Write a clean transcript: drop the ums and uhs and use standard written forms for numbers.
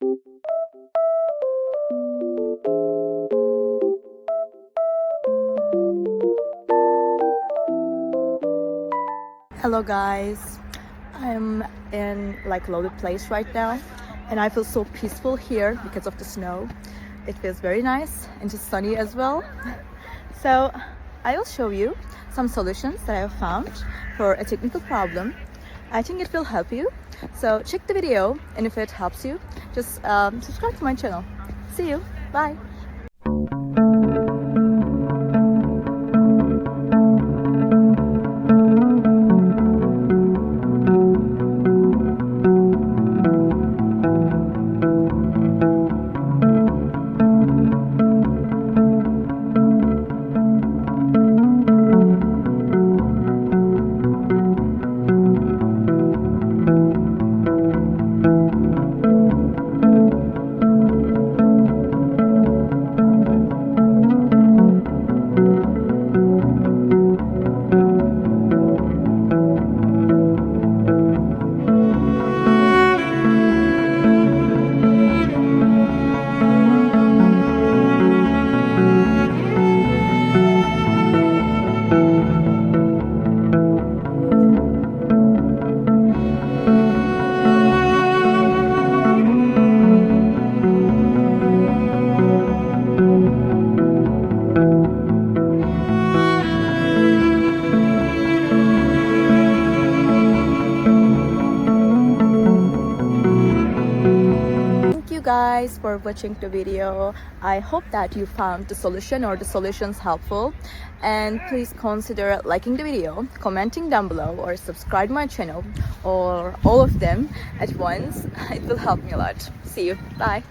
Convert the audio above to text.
Hello guys, I'm in like loaded place right now and I feel so peaceful here because of the snow. It feels very nice and just sunny as well. So I will show you some solutions that I have found for a technical problem. I think it will help you. So check the video, and if it helps you, just subscribe to my channel. See you. Bye. Guys for watching the video. I hope that you found the solution or the solutions helpful, and please consider liking the video, commenting down below, or subscribe my channel, or all of them at once. It will help me a lot. See you. Bye.